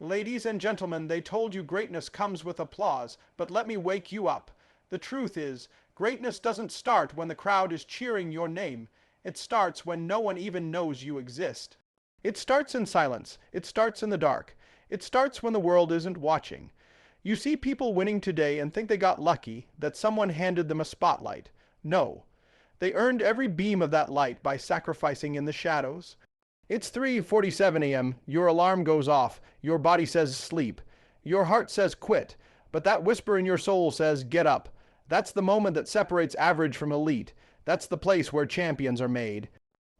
Ladies and gentlemen, they told you greatness comes with applause, but let me wake you up. The truth is, greatness doesn't start when the crowd is cheering your name. It starts when no one even knows you exist. It starts in silence. It starts in the dark. It starts when the world isn't watching. You see people winning today and think they got lucky, that someone handed them a spotlight. No. They earned every beam of that light by sacrificing in the shadows. It's 3:47 a.m., your alarm goes off, your body says sleep, your heart says quit, but that whisper in your soul says get up. That's the moment that separates average from elite. That's the place where champions are made.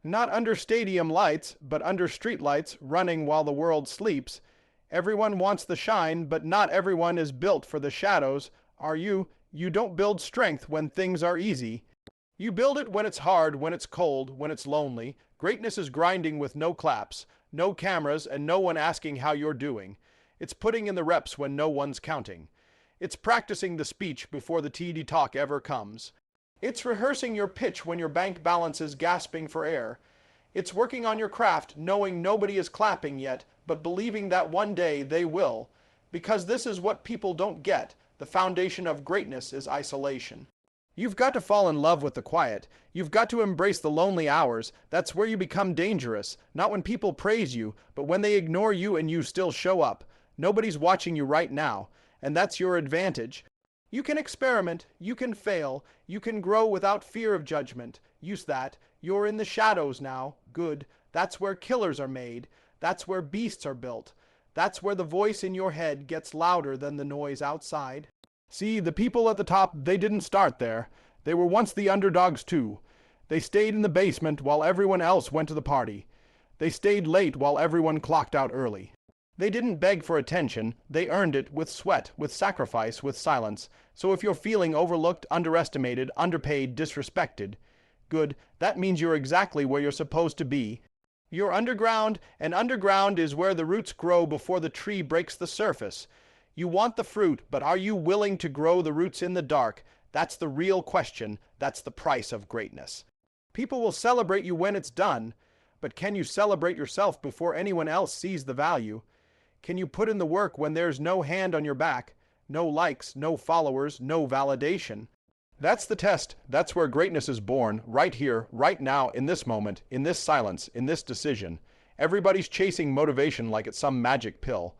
Not under stadium lights, but under street lights, running while the world sleeps. Everyone wants the shine, but not everyone is built for the shadows. Are you? You don't build strength when things are easy. You build it when it's hard, when it's cold, when it's lonely. Greatness is grinding with no claps, no cameras, and no one asking how you're doing. It's putting in the reps when no one's counting. It's practicing the speech before the TD talk ever comes. It's rehearsing your pitch when your bank balance is gasping for air. It's working on your craft knowing nobody is clapping yet, but believing that one day they will. Because this is what people don't get. The foundation of greatness is isolation. You've got to fall in love with the quiet. You've got to embrace the lonely hours. That's where you become dangerous. Not when people praise you, but when they ignore you and you still show up. Nobody's watching you right now, and that's your advantage. You can experiment, you can fail, you can grow without fear of judgment. Use that. You're in the shadows now. Good. That's where killers are made. That's where beasts are built. That's where the voice in your head gets louder than the noise outside. See, the people at the top, they didn't start there. They were once the underdogs too. They stayed in the basement while everyone else went to the party. They stayed late while everyone clocked out early. They didn't beg for attention. They earned it with sweat, with sacrifice, with silence. So if you're feeling overlooked, underestimated, underpaid, disrespected, good, that means you're exactly where you're supposed to be. You're underground, and underground is where the roots grow before the tree breaks the surface. You want the fruit, but are you willing to grow the roots in the dark? That's the real question. That's the price of greatness. People will celebrate you when it's done, but can you celebrate yourself before anyone else sees the value? Can you put in the work when there's no hand on your back, no likes, no followers, no validation? That's the test. That's where greatness is born, right here, right now, in this moment, in this silence, in this decision. Everybody's chasing motivation like it's some magic pill.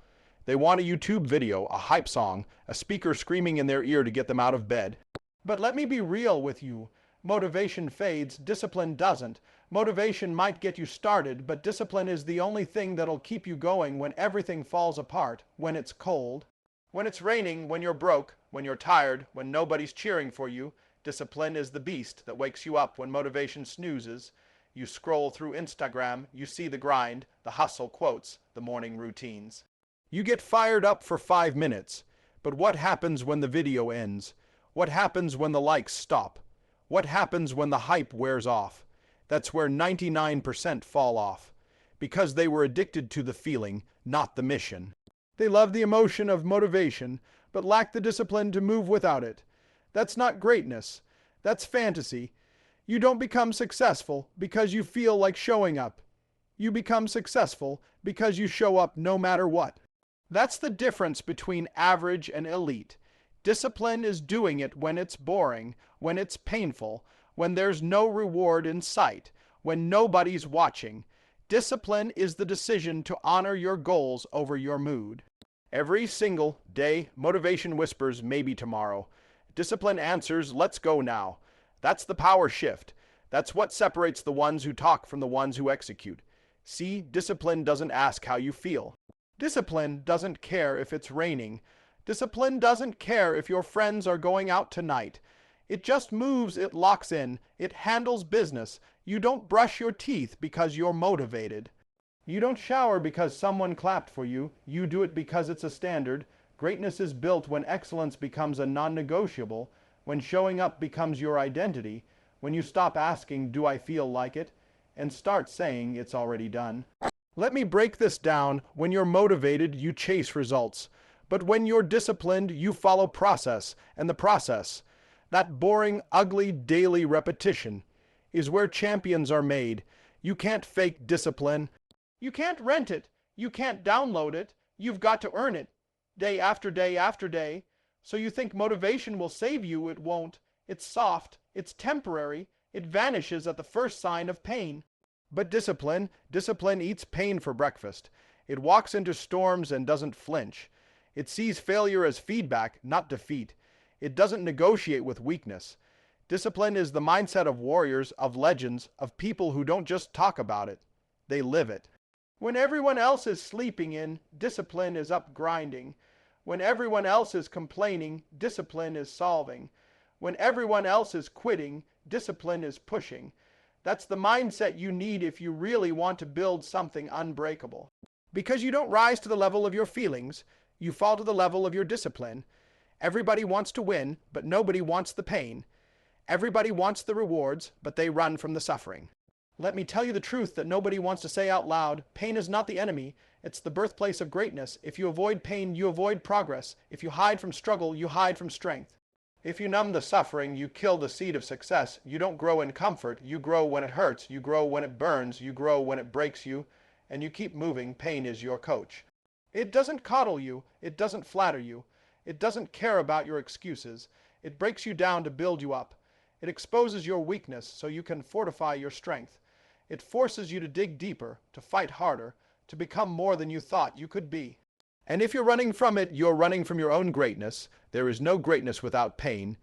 They want a YouTube video, a hype song, a speaker screaming in their ear to get them out of bed. But let me be real with you. Motivation fades, discipline doesn't. Motivation might get you started, but discipline is the only thing that'll keep you going when everything falls apart, when it's cold. When it's raining, when you're broke, when you're tired, when nobody's cheering for you, discipline is the beast that wakes you up when motivation snoozes. You scroll through Instagram, you see the grind, the hustle quotes, the morning routines. You get fired up for 5 minutes, but what happens when the video ends? What happens when the likes stop? What happens when the hype wears off? That's where 99% fall off, because they were addicted to the feeling, not the mission. They love the emotion of motivation, but lack the discipline to move without it. That's not greatness. That's fantasy. You don't become successful because you feel like showing up. You become successful because you show up no matter what. That's the difference between average and elite. Discipline is doing it when it's boring, when it's painful, when there's no reward in sight, when nobody's watching. Discipline is the decision to honor your goals over your mood. Every single day, motivation whispers maybe tomorrow. Discipline answers let's go now. That's the power shift. That's what separates the ones who talk from the ones who execute. See, discipline doesn't ask how you feel. Discipline doesn't care if it's raining. Discipline doesn't care if your friends are going out tonight. It just moves, it locks in, it handles business. You don't brush your teeth because you're motivated. You don't shower because someone clapped for you. You do it because it's a standard. Greatness is built when excellence becomes a non-negotiable, when showing up becomes your identity, when you stop asking, do I feel like it, and start saying it's already done. Let me break this down. When you're motivated, you chase results. But when you're disciplined, you follow process, and the process, that boring, ugly, daily repetition, is where champions are made. You can't fake discipline. You can't rent it. You can't download it. You've got to earn it, day after day after day. So you think motivation will save you. It won't. It's soft, it's temporary, it vanishes at the first sign of pain. But discipline eats pain for breakfast. It walks into storms and doesn't flinch. It sees failure as feedback, not defeat. It doesn't negotiate with weakness. Discipline is the mindset of warriors, of legends, of people who don't just talk about it. They live it. When everyone else is sleeping in, discipline is up grinding. When everyone else is complaining, discipline is solving. When everyone else is quitting, discipline is pushing. That's the mindset you need if you really want to build something unbreakable. Because you don't rise to the level of your feelings, you fall to the level of your discipline. Everybody wants to win, but nobody wants the pain. Everybody wants the rewards, but they run from the suffering. Let me tell you the truth that nobody wants to say out loud. Pain is not the enemy. It's the birthplace of greatness. If you avoid pain, you avoid progress. If you hide from struggle, you hide from strength. If you numb the suffering, you kill the seed of success. You don't grow in comfort. You grow when it hurts. You grow when it burns. You grow when it breaks you. And you keep moving. Pain is your coach. It doesn't coddle you. It doesn't flatter you. It doesn't care about your excuses. It breaks you down to build you up. It exposes your weakness so you can fortify your strength. It forces you to dig deeper, to fight harder, to become more than you thought you could be. And if you're running from it, you're running from your own greatness. There is no greatness without pain.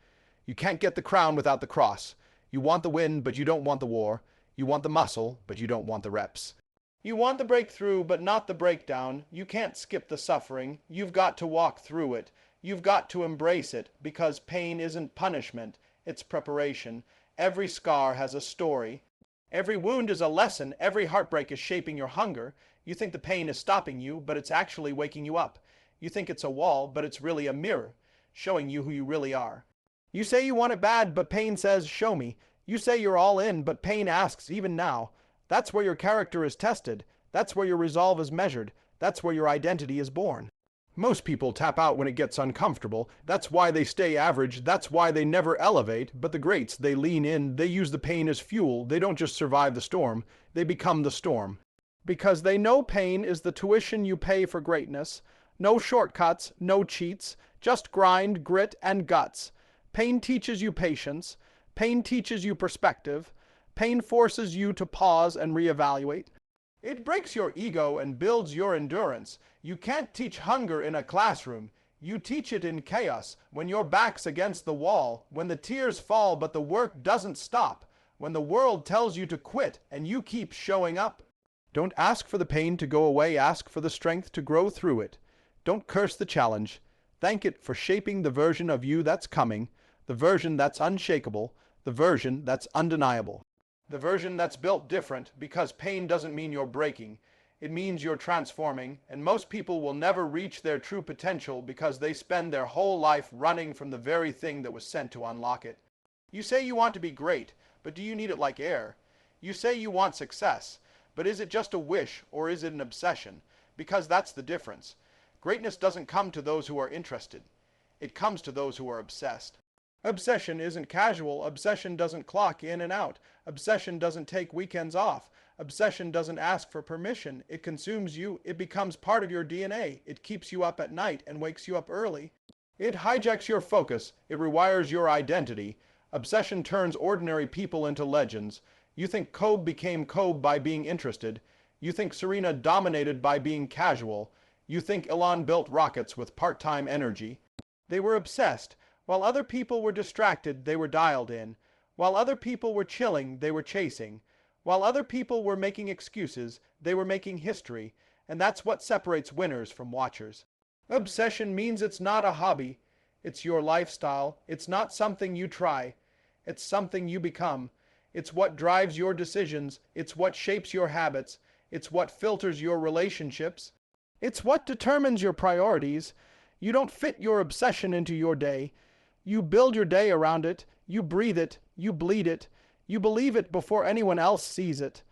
You can't get the crown without the cross. You want the win, but you don't want the war. You want the muscle, but you don't want the reps. You want the breakthrough, but not the breakdown. You can't skip the suffering. You've got to walk through it. You've got to embrace it, because pain isn't punishment. It's preparation. Every scar has a story. Every wound is a lesson. Every heartbreak is shaping your hunger. You think the pain is stopping you, but it's actually waking you up. You think it's a wall, but it's really a mirror, showing you who you really are. You say you want it bad, but pain says, show me. You say you're all in, but pain asks, even now. That's where your character is tested. That's where your resolve is measured. That's where your identity is born. Most people tap out when it gets uncomfortable. That's why they stay average. That's why they never elevate. But the greats, they lean in. They use the pain as fuel. They don't just survive the storm. They become the storm. Because they know pain is the tuition you pay for greatness. No shortcuts, no cheats. Just grind, grit, and guts. Pain teaches you patience. Pain teaches you perspective. Pain forces you to pause and reevaluate. It breaks your ego and builds your endurance. You can't teach hunger in a classroom. You teach it in chaos, when your back's against the wall, when the tears fall but the work doesn't stop, when the world tells you to quit and you keep showing up. Don't ask for the pain to go away, ask for the strength to grow through it. Don't curse the challenge. Thank it for shaping the version of you that's coming, the version that's unshakable, the version that's undeniable. The version that's built different, because pain doesn't mean you're breaking. It means you're transforming, and most people will never reach their true potential because they spend their whole life running from the very thing that was sent to unlock it. You say you want to be great, but do you need it like air? You say you want success, but is it just a wish or is it an obsession? Because that's the difference. Greatness doesn't come to those who are interested. It comes to those who are obsessed. Obsession isn't casual. Obsession doesn't clock in and out. Obsession doesn't take weekends off. Obsession doesn't ask for permission. It consumes you. It becomes part of your DNA. It keeps you up at night and wakes you up early. It hijacks your focus. It rewires your identity. Obsession turns ordinary people into legends. You think Kobe became Kobe by being interested. You think Serena dominated by being casual. You think Elon built rockets with part-time energy. They were obsessed. While other people were distracted, they were dialed in. While other people were chilling, they were chasing. While other people were making excuses, they were making history. And that's what separates winners from watchers. Obsession means it's not a hobby. It's your lifestyle. It's not something you try. It's something you become. It's what drives your decisions. It's what shapes your habits. It's what filters your relationships. It's what determines your priorities. You don't fit your obsession into your day. You build your day around it. You breathe it. You bleed it. You believe it before anyone else sees it.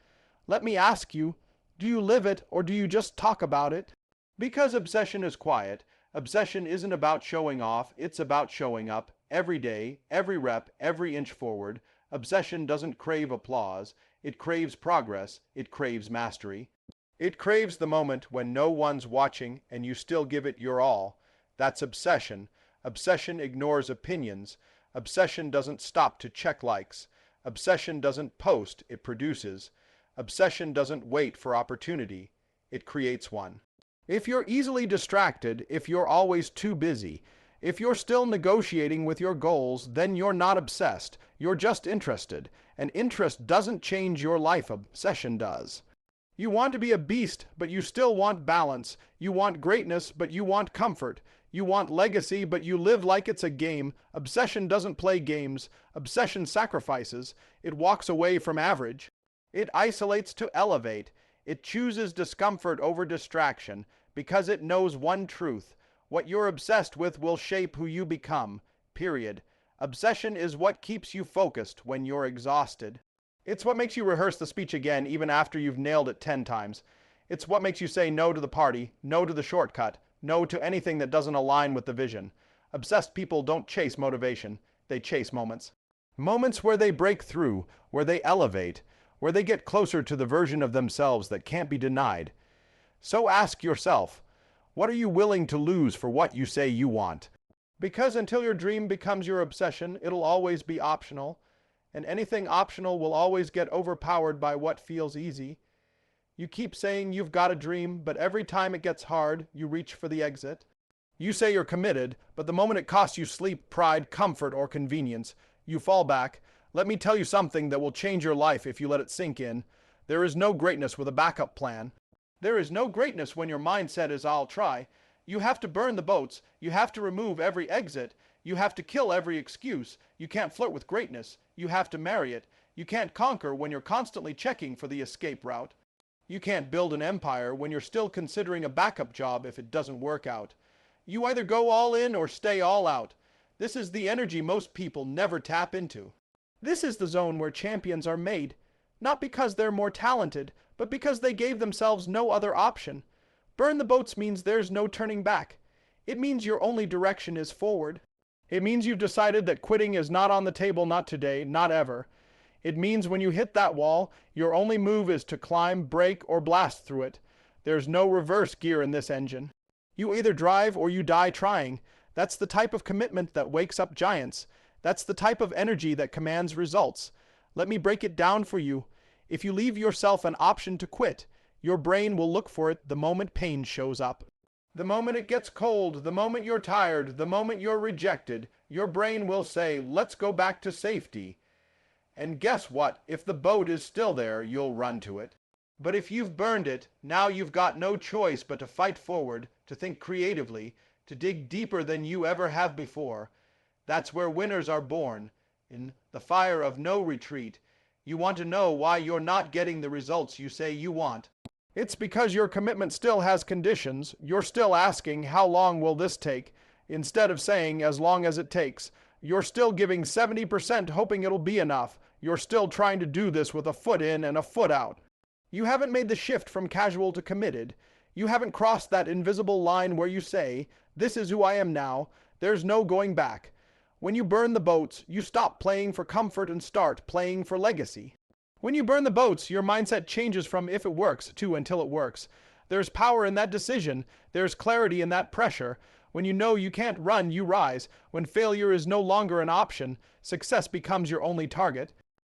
Let me ask you, do you live it or do you just talk about it? Because obsession is quiet. Obsession isn't about showing off. It's about showing up every day, every rep, every inch forward. Obsession doesn't crave applause. It craves progress. It craves mastery. It craves the moment when no one's watching and you still give it your all. That's obsession. Obsession ignores opinions. Obsession doesn't stop to check likes. Obsession doesn't post, it produces. Obsession doesn't wait for opportunity, it creates one. If you're easily distracted, if you're always too busy, if you're still negotiating with your goals, then you're not obsessed. You're just interested. And interest doesn't change your life, obsession does. You want to be a beast, but you still want balance. You want greatness, but you want comfort. You want legacy, but you live like it's a game. Obsession doesn't play games. Obsession sacrifices. It walks away from average. It isolates to elevate. It chooses discomfort over distraction because it knows one truth. What you're obsessed with will shape who you become. Period. Obsession is what keeps you focused when you're exhausted. It's what makes you rehearse the speech again even after you've nailed it 10 times. It's what makes you say no to the party, no to the shortcut, no to anything that doesn't align with the vision. Obsessed people don't chase motivation, they chase moments. Moments where they break through, where they elevate, where they get closer to the version of themselves that can't be denied. So ask yourself, what are you willing to lose for what you say you want? Because until your dream becomes your obsession, it'll always be optional, and anything optional will always get overpowered by what feels easy. You keep saying you've got a dream, but every time it gets hard, you reach for the exit. You say you're committed, but the moment it costs you sleep, pride, comfort, or convenience, you fall back. Let me tell you something that will change your life if you let it sink in. There is no greatness with a backup plan. There is no greatness when your mindset is I'll try. You have to burn the boats. You have to remove every exit. You have to kill every excuse. You can't flirt with greatness. You have to marry it. You can't conquer when you're constantly checking for the escape route. You can't build an empire when you're still considering a backup job if it doesn't work out. You either go all in or stay all out. This is the energy most people never tap into. This is the zone where champions are made, not because they're more talented, but because they gave themselves no other option. Burn the boats means there's no turning back. It means your only direction is forward. It means you've decided that quitting is not on the table, not today, not ever. It means when you hit that wall, your only move is to climb, break, or blast through it. There's no reverse gear in this engine. You either drive or you die trying. That's the type of commitment that wakes up giants. That's the type of energy that commands results. Let me break it down for you. If you leave yourself an option to quit, your brain will look for it the moment pain shows up. The moment it gets cold, the moment you're tired, the moment you're rejected, your brain will say, let's go back to safety. And guess what? If the boat is still there, you'll run to it. But if you've burned it, now you've got no choice but to fight forward, to think creatively, to dig deeper than you ever have before. That's where winners are born, in the fire of no retreat. You want to know why you're not getting the results you say you want. It's because your commitment still has conditions. You're still asking, how long will this take? Instead of saying, as long as it takes. You're still giving 70% hoping it'll be enough. You're still trying to do this with a foot in and a foot out. You haven't made the shift from casual to committed. You haven't crossed that invisible line where you say, this is who I am now. There's no going back. When you burn the boats, you stop playing for comfort and start playing for legacy. When you burn the boats, your mindset changes from if it works to until it works. There's power in that decision. There's clarity in that pressure. When you know you can't run, you rise. When failure is no longer an option, success becomes your only target.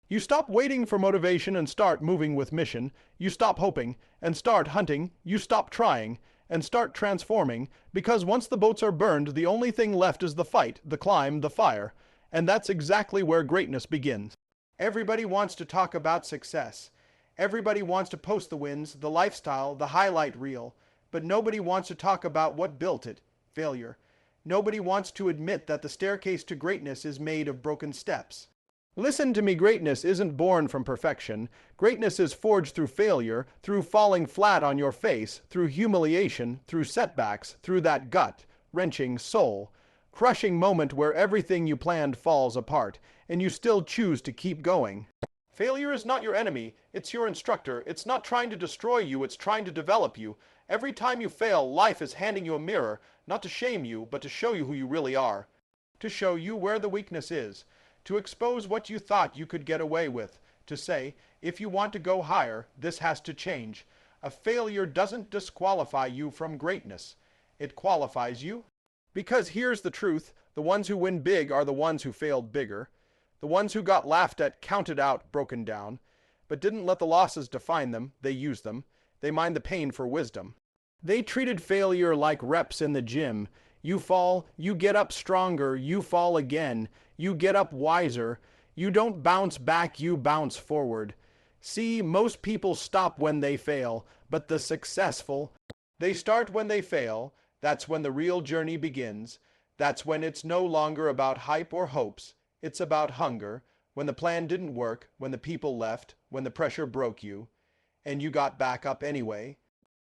You stop waiting for motivation and start moving with mission. You stop hoping and start hunting. You stop trying and start transforming, because once the boats are burned, the only thing left is the fight, the climb, the fire. And that's exactly where greatness begins. Everybody wants to talk about success. Everybody wants to post the wins, the lifestyle, the highlight reel. But nobody wants to talk about what built it, failure. Nobody wants to admit that the staircase to greatness is made of broken steps. Listen to me, greatness isn't born from perfection. Greatness is forged through failure, through falling flat on your face, through humiliation, through setbacks, through that gut-wrenching, soul-crushing moment where everything you planned falls apart, and you still choose to keep going. Failure is not your enemy, it's your instructor. It's not trying to destroy you, it's trying to develop you. Every time you fail, life is handing you a mirror, not to shame you, but to show you who you really are. To show you where the weakness is. To expose what you thought you could get away with. To say, if you want to go higher, this has to change. A failure doesn't disqualify you from greatness. It qualifies you. Because here's the truth, the ones who win big are the ones who failed bigger. The ones who got laughed at, counted out, broken down, but didn't let the losses define them. They used them. They mined the pain for wisdom. They treated failure like reps in the gym. You fall, you get up stronger, you fall again, you get up wiser. You don't bounce back, you bounce forward. See, most people stop when they fail, but the successful, they start when they fail. That's when the real journey begins. That's when it's no longer about hype or hopes. It's about hunger, when the plan didn't work, when the people left, when the pressure broke you, and you got back up anyway.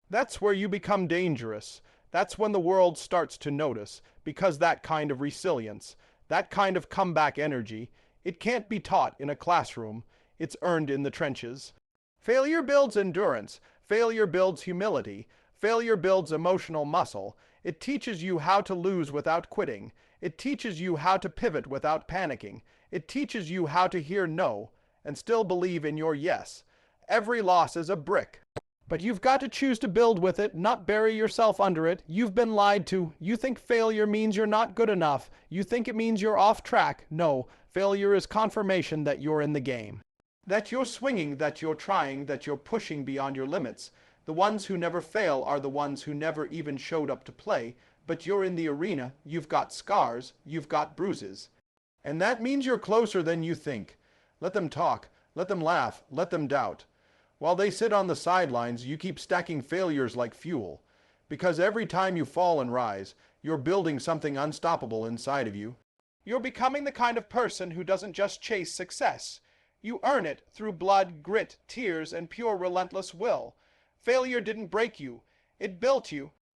That's where you become dangerous. That's when the world starts to notice, because that kind of resilience, that kind of comeback energy, it can't be taught in a classroom. It's earned in the trenches. Failure builds endurance. Failure builds humility. Failure builds emotional muscle. It teaches you how to lose without quitting. It teaches you how to pivot without panicking. It teaches you how to hear no and still believe in your yes. Every loss is a brick. But you've got to choose to build with it, not bury yourself under it. You've been lied to. You think failure means you're not good enough. You think it means you're off track. No, failure is confirmation that you're in the game. That you're swinging, that you're trying, that you're pushing beyond your limits. The ones who never fail are the ones who never even showed up to play, but you're in the arena, you've got scars, you've got bruises. And that means you're closer than you think. Let them talk, let them laugh, let them doubt. While they sit on the sidelines, you keep stacking failures like fuel. Because every time you fall and rise, you're building something unstoppable inside of you. You're becoming the kind of person who doesn't just chase success. You earn it through blood, grit, tears, and pure relentless will. Failure didn't break you. It built you.